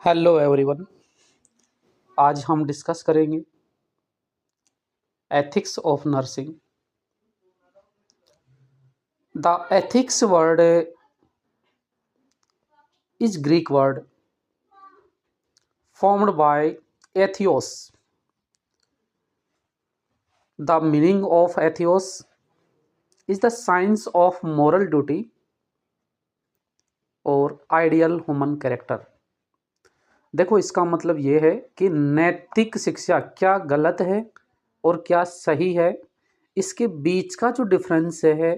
Hello everyone. आज हम discuss करेंगे ethics of nursing. The ethics word is Greek word formed by ethos. The meaning of ethos is the science of moral duty और ideal human character। देखो, इसका मतलब ये है कि नैतिक शिक्षा क्या गलत है और क्या सही है, इसके बीच का जो डिफरेंस है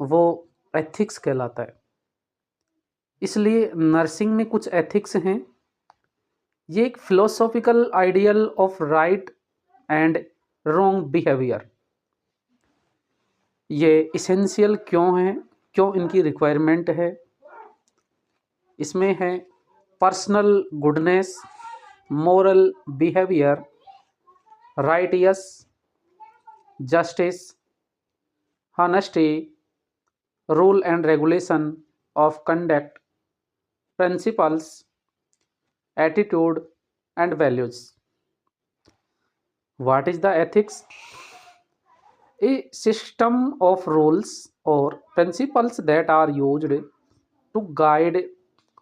वो एथिक्स कहलाता है। इसलिए नर्सिंग में कुछ एथिक्स हैं। ये एक philosophical ideal of right and wrong behaviour. ये इसेंशियल क्यों हैं, क्यों इनकी रिक्वायरमेंट है? इसमें है personal goodness, moral behaviour, righteous, justice, honesty, rule and regulation of conduct, principles, attitude and values. What is the ethics? A system of rules or principles that are used to guide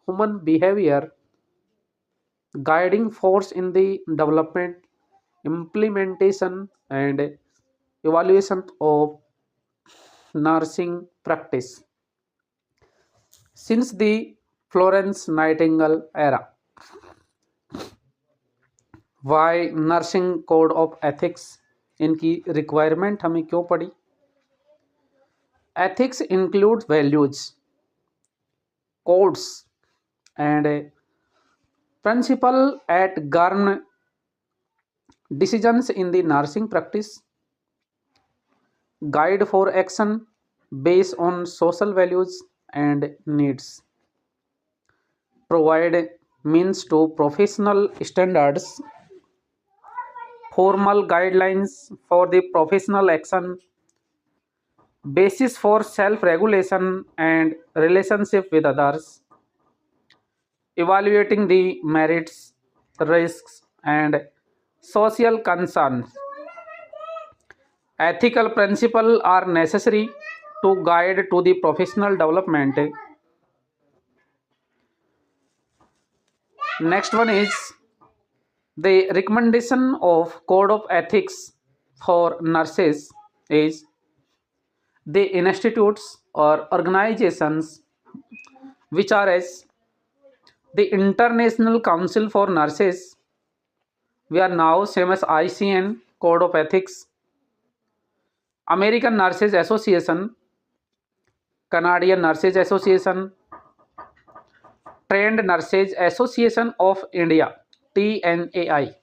human behavior, guiding force in the development, implementation, and evaluation of nursing practice since the Florence Nightingale era. Why nursing code of ethics, इनकी requirement हमें क्यों पड़ी? Ethics include values, codes and principle at govern decisions in the nursing practice, guide for action based on social values and needs, provide means to professional standards, formal guidelines for the professional action, basis for self-regulation and relationship with others, evaluating the merits, risks, and social concerns. Ethical principles are necessary to guide to the professional development. Next one is the recommendation of code of ethics for nurses is the institutes or organizations which are as the International Council for Nurses, we are now same as ICN code of ethics, American Nurses Association, Canadian Nurses Association, Trained Nurses Association of India TNAI,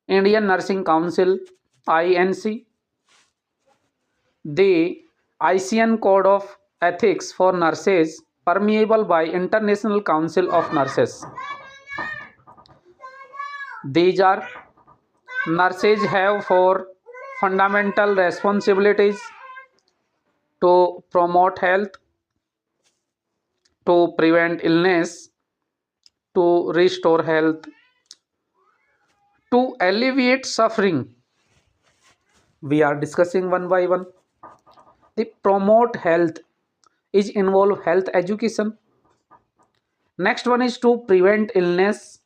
Indian Nursing Council INC, the ICN code of ethics for nurses permeable by International Council of Nurses. These are nurses have for fundamental responsibilities to promote health, to prevent illness, to restore health, to alleviate suffering. We are discussing one by one. The promote health is involve health education. Next one is to prevent illness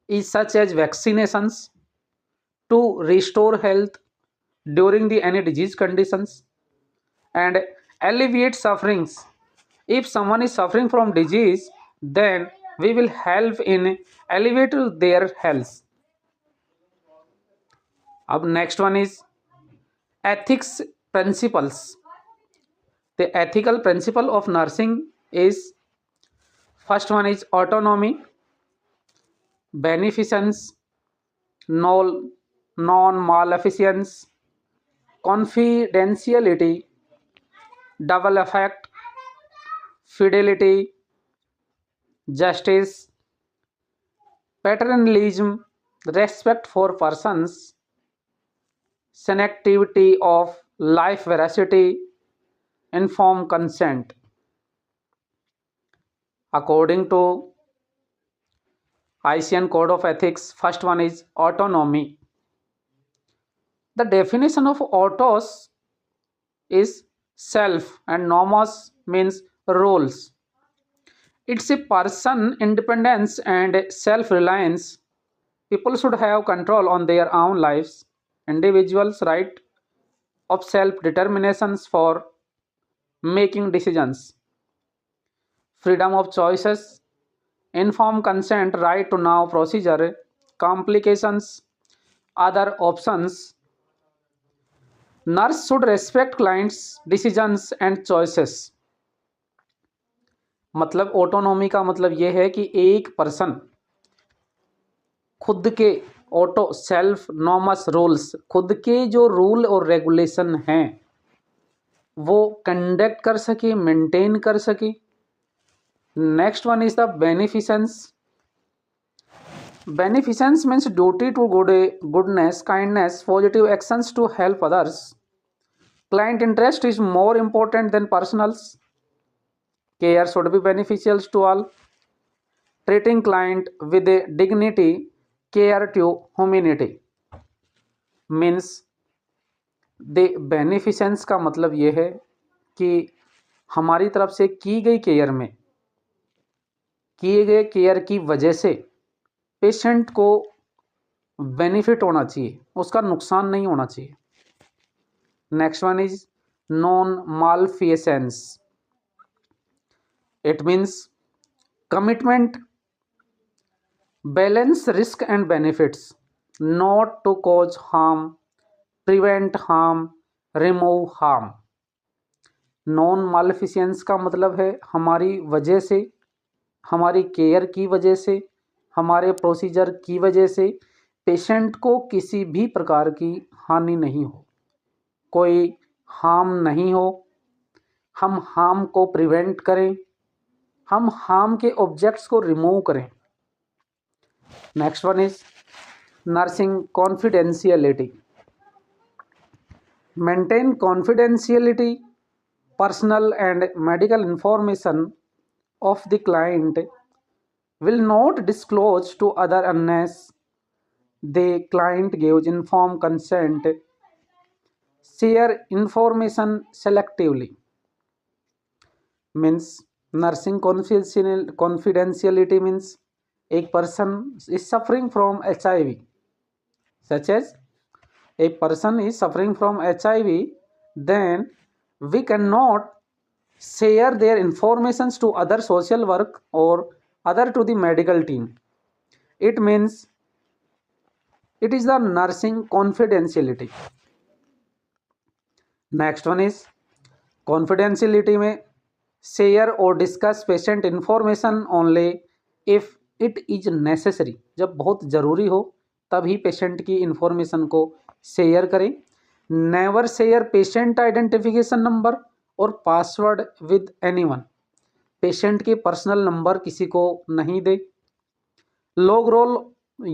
is such as vaccinations, to restore health during the any disease conditions, and alleviate sufferings. If someone is suffering from disease, then we will help in alleviating their health. अब next one is ethics principles. The ethical principle of nursing is, first one is autonomy, beneficence, non-maleficence, confidentiality, double effect, fidelity, justice, paternalism, respect for persons, sanctity of life, veracity, informed consent. According to ICN Code of Ethics. First one is autonomy. The definition of autos is self and nomos means roles. It's a person independence and self-reliance. People should have control on their own lives. Individuals' right of self-determinations for making decisions. Freedom of choices, informed consent, right to know procedure, complications, other options. Nurse should respect clients' decisions and choices. मतलब autonomy का मतलब ये है कि एक person खुद के auto self nomos rules खुद के जो रूल और रेगुलेशन हैं वो कंडक्ट कर सके मेंटेन कर सके. Next one is the beneficence. Beneficence means duty to goodness kindness positive actions to help others. Client interest is more important than personals. Care should be beneficial to all. Treating client with a dignity, care to humanity. Means the beneficence का मतलब ये है कि हमारी तरफ से की गई केयर में किए गए केयर की वजह से पेशेंट को बेनिफिट होना चाहिए, उसका नुकसान नहीं होना चाहिए. Next one is non maleficence. It means commitment, balance risk and benefits, not to cause harm, prevent harm, remove harm. Non maleficence का मतलब है हमारी वजह से, हमारी केयर की वजह से, हमारे प्रोसीजर की वजह से पेशेंट को किसी भी प्रकार की हानि नहीं हो, कोई हार्म नहीं हो. हम हार्म को प्रिवेंट करें, हम हार्म के ऑब्जेक्ट्स को रिमूव करें. Next one is nursing confidentiality. Maintain confidentiality personal and medical information of the client will not disclose to other unless the client gives informed consent. Share information selectively. Means nursing confidentiality means एक person is suffering from HIV, such as a person is suffering from HIV, then we cannot share their informations to other social work or other to the medical team. It means it is the nursing confidentiality. Next one is confidentiality में share और discuss patient information only if it is necessary. जब बहुत ज़रूरी हो तभी patient की information को share करें. Never share patient identification number और पासवर्ड विद एनीवन. पेशेंट के पर्सनल नंबर किसी को नहीं दे. Log roll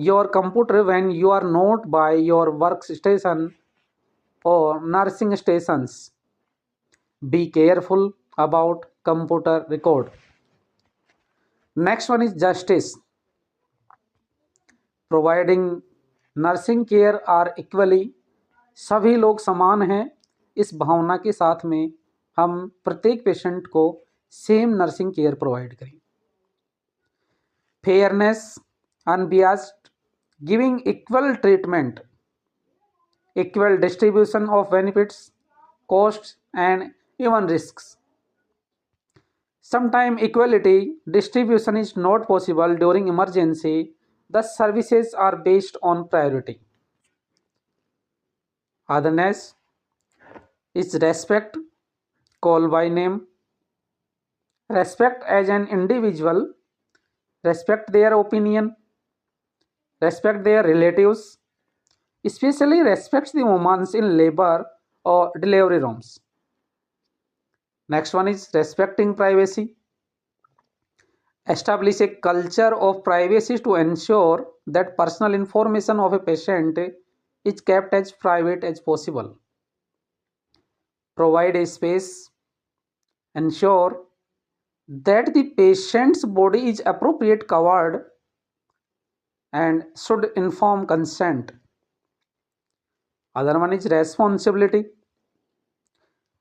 your computer when you are not by your work station और nursing stations. Be careful about computer record. Next one is justice. Providing nursing care are equally. सभी लोग समान हैं. इस भावना के साथ में हम प्रत्येक पेशेंट को सेम नर्सिंग केयर प्रोवाइड करें. Fairness, unbiased, giving equal treatment, equal distribution of benefits, cost and even risks. Sometimes equality distribution is not possible during emergency. The services are based on priority. Otherness is respect, call by name, respect as an individual, respect their opinion, respect their relatives, especially respect the women in labor or delivery rooms. Next one is respecting privacy. Establish a culture of privacy to ensure that personal information of a patient is kept as private as possible. Provide a space. Ensure that the patient's body is appropriate covered and should inform consent. Other one is responsibility.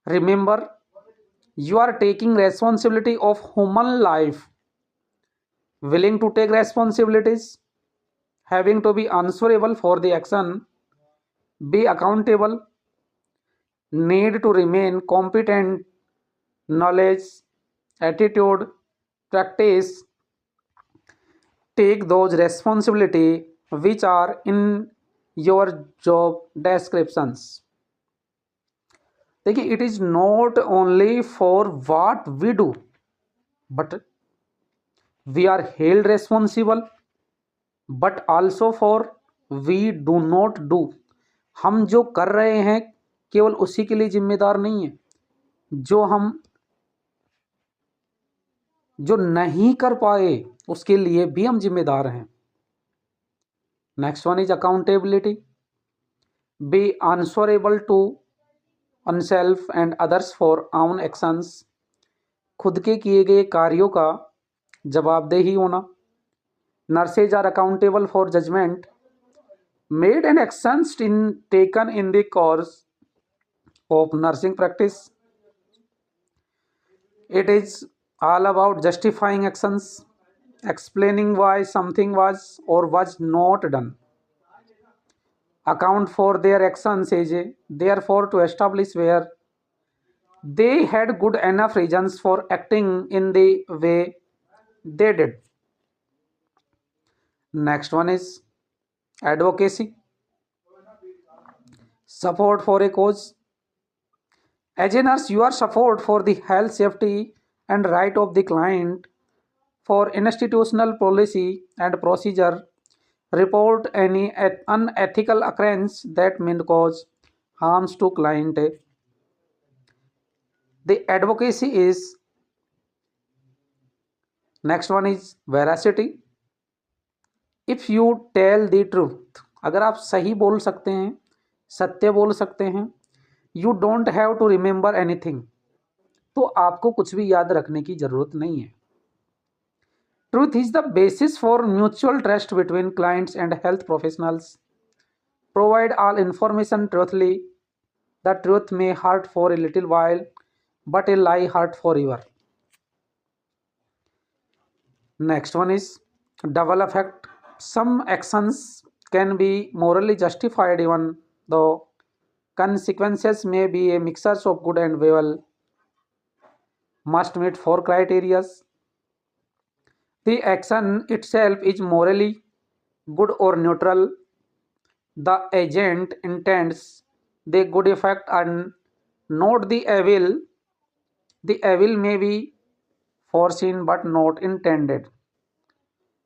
Remember, you are taking responsibility of human life. Willing to take responsibilities, having to be answerable for the action, be accountable, need to remain competent, knowledge, attitude, practice, take those responsibility which are in your job descriptions. देखिए, it is not only for what we do, but we are held responsible, but also for we do not do. हम जो कर रहे हैं केवल उसी के लिए जिम्मेदार नहीं है, जो हम जो नहीं कर पाए उसके लिए भी हम जिम्मेदार हैं. Next one is accountability. Be answerable to oneself and others for own actions. खुद के किए गए कार्यों का जवाबदेही होना. Nurses are accountable for judgment made and actions in taken in the course of nursing practice. It is all about justifying actions, explaining why something was or was not done. Account for their actions is therefore to establish where they had good enough reasons for acting in the way they did. Next one is advocacy. Support for a cause. As a nurse, you are support for the health, safety, and right of the client, for institutional policy and procedure, report any unethical occurrence that may cause harms to client. The advocacy is. Next one is veracity. If you tell the truth, अगर आप सही बोल सकते हैं, सत्य बोल सकते हैं, you don't have to remember anything, तो आपको कुछ भी याद रखने की जरूरत नहीं है. Truth is the basis for mutual trust between clients and health professionals. Provide all information truthfully. The truth may hurt for a little while, but a lie hurt forever. Next one is double effect. Some actions can be morally justified even though consequences may be a mixture of good and evil. Must meet four criteria. The action itself is morally good or neutral. The agent intends the good effect and not the evil. The evil may be foreseen but not intended.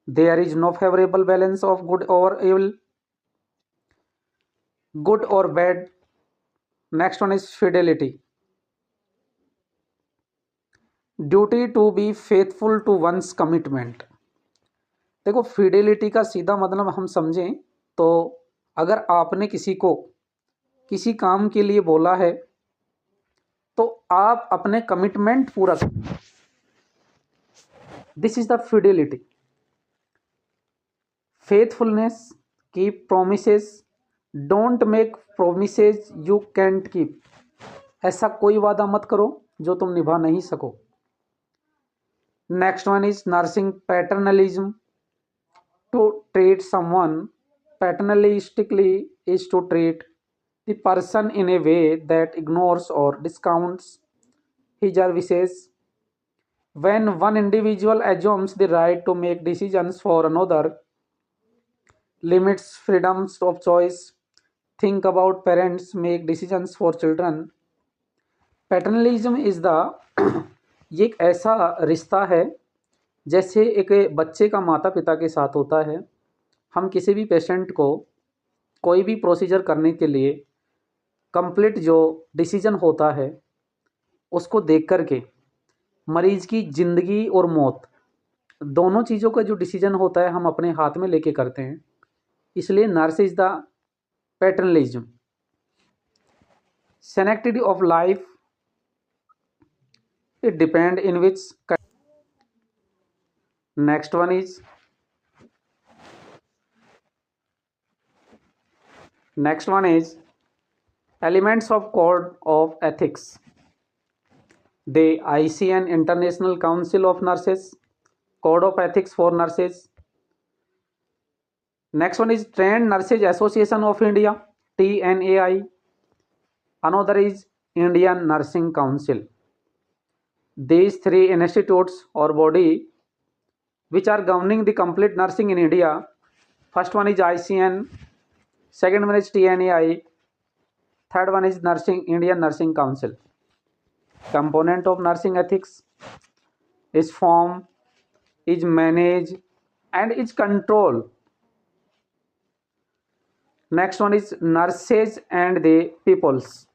There is no favorable balance of good or evil, good or bad. Next one is fidelity. Duty to be faithful to one's commitment. देखो, fidelity का सीधा मतलब हम समझें तो अगर आपने किसी को किसी काम के लिए बोला है तो आप अपने कमिटमेंट पूरा करें. This is the Fidelity. Faithfulness, keep promises, don't make promises you can't keep. ऐसा कोई वादा मत करो जो तुम निभा नहीं सको. Next one is nursing paternalism. To treat someone paternalistically is to treat the person in a way that ignores or discounts his or wishes. When one individual assumes the right to make decisions for another, limits freedoms of choice, think about parents make decisions for children. Paternalism is the ये एक ऐसा रिश्ता है जैसे एक बच्चे का माता पिता के साथ होता है. हम किसी भी पेशेंट को कोई भी प्रोसीजर करने के लिए कंप्लीट जो डिसीजन होता है उसको देख कर के मरीज की ज़िंदगी और मौत दोनों चीज़ों का जो डिसीजन होता है हम अपने हाथ में लेके करते हैं. इसलिए nurse is the paternalism. Sanctity of life. It depend in which. Next one is Next one is elements of code of ethics. The ICN International Council of Nurses, Code of Ethics for Nurses. Next one is Trained Nurses Association of India, TNAI. Another is Indian Nursing Council. These three institutes or body which are governing the complete nursing in India. First one is ICN, second one is TNAI, third one is Indian Nursing Council. Component of nursing ethics is form, is manage, and is control. Next one is nurses and the peoples.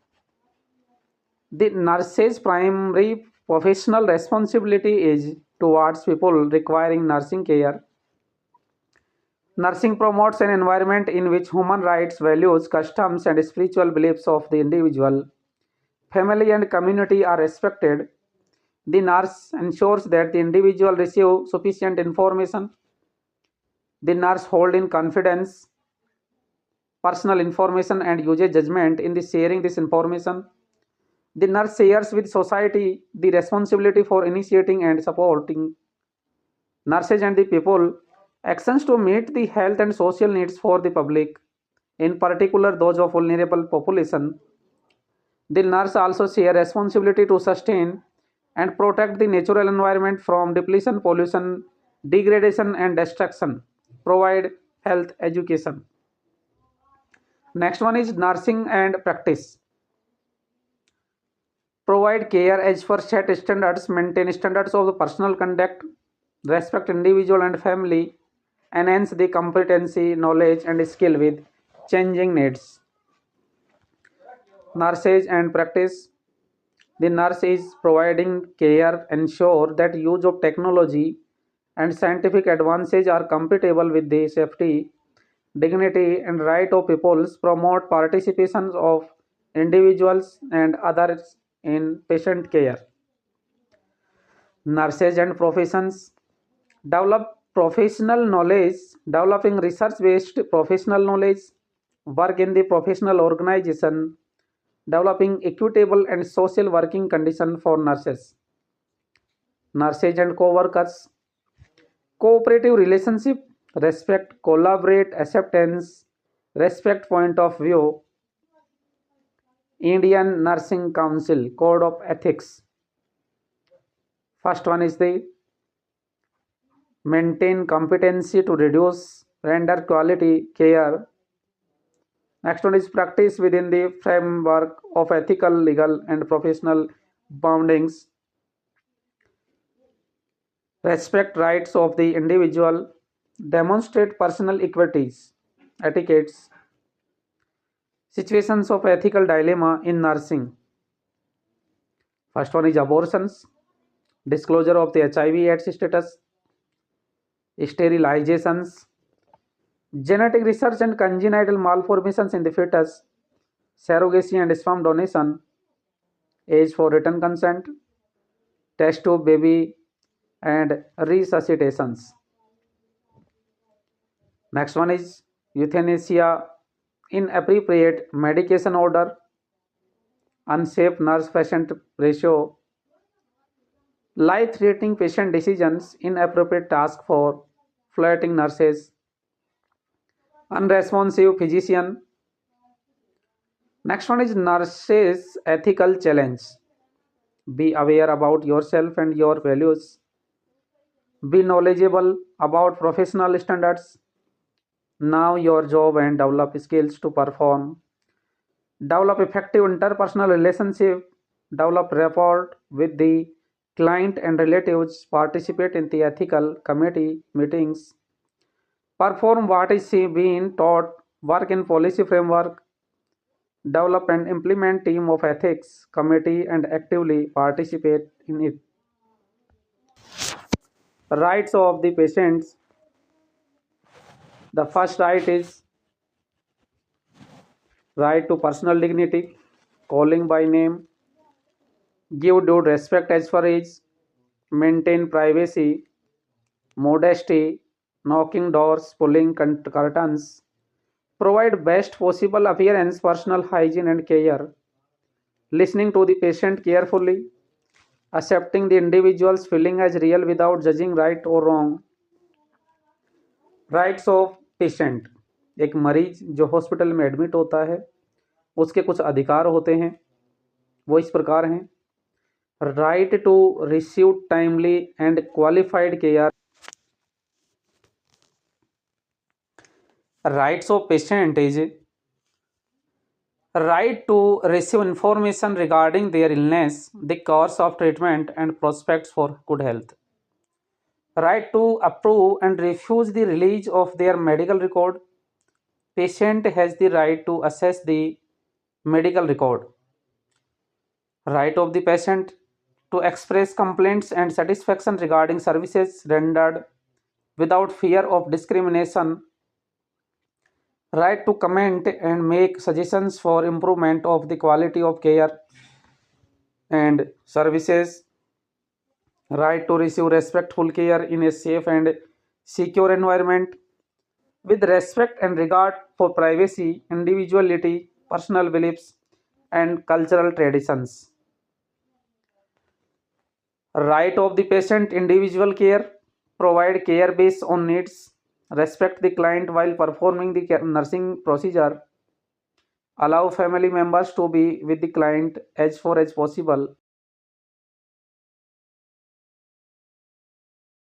The nurse's primary professional responsibility is towards people requiring nursing care. Nursing promotes an environment in which human rights, values, customs, and spiritual beliefs of the individual, family, and community are respected. The nurse ensures that the individual receive sufficient information. The nurse holds in confidence personal information and uses judgment in the sharing this information. The nurse shares with society the responsibility for initiating and supporting nurses and the people actions to meet the health and social needs for the public, in particular those of vulnerable population. The nurse also share responsibility to sustain and protect the natural environment from depletion, pollution, degradation, and destruction. Provide health education. Next one is nursing and practice. Provide care as per set standards, maintain standards of the personal conduct, respect individual and family, enhance the competency, knowledge, and skill with changing needs. Nurses and practice. The nurse is providing care, ensure that use of technology and scientific advances are compatible with the safety, dignity, and right of peoples, promote participation of individuals and others in patient care. Nurses and professions. Develop professional knowledge, developing research based professional knowledge, work in the professional organization, developing equitable and social working conditions for nurses. Nurses and co-workers. Cooperative relationship, respect, collaborate, acceptance, respect point of view. Indian Nursing Council Code of Ethics. First one is the maintain competency to reduce render quality care. Next one is practice within the framework of ethical, legal, and professional boundings. Respect rights of the individual. Demonstrate personal equities, etiquettes. Situations of ethical dilemma in nursing. First one is abortions, disclosure of the HIV/AIDS status, sterilizations, genetic research and congenital malformations in the fetus, surrogacy and sperm donation, age for written consent, test tube baby, and resuscitations. Next one is euthanasia, inappropriate medication order, unsafe nurse patient ratio, life threatening patient decisions, inappropriate task for floating nurses, unresponsive physician. Next one is nurses ethical challenge. Be aware about yourself and your values. Be knowledgeable about professional standards. Know your job and develop skills to perform. Develop effective interpersonal relationship. Develop rapport with the client and relatives. Participate in the ethical committee meetings. Perform what is being taught. Work in policy framework. Develop and implement team of ethics committee and actively participate in it. Rights of the patients. The first right is right to personal dignity, calling by name, give due respect as for age, maintain privacy, modesty, knocking doors, pulling curtains, provide best possible appearance, personal hygiene and care, listening to the patient carefully, accepting the individual's feeling as real without judging right or wrong. Rights of patient, एक मरीज जो hospital में admit होता है उसके कुछ अधिकार होते हैं, वो इस प्रकार हैं। Right to receive timely and qualified care. Rights of patient is right to receive information regarding their illness, the course of treatment and prospects for good health. Right to approve and refuse the release of their medical record. Patient has the right to assess the medical record. Right of the patient to express complaints and satisfaction regarding services rendered without fear of discrimination. Right to comment and make suggestions for improvement of the quality of care and services. Right to receive respectful care in a safe and secure environment with respect and regard for privacy, individuality, personal beliefs, and cultural traditions. Right of the patient, individual care, provide care based on needs, respect the client while performing the nursing procedure, allow family members to be with the client as far as possible,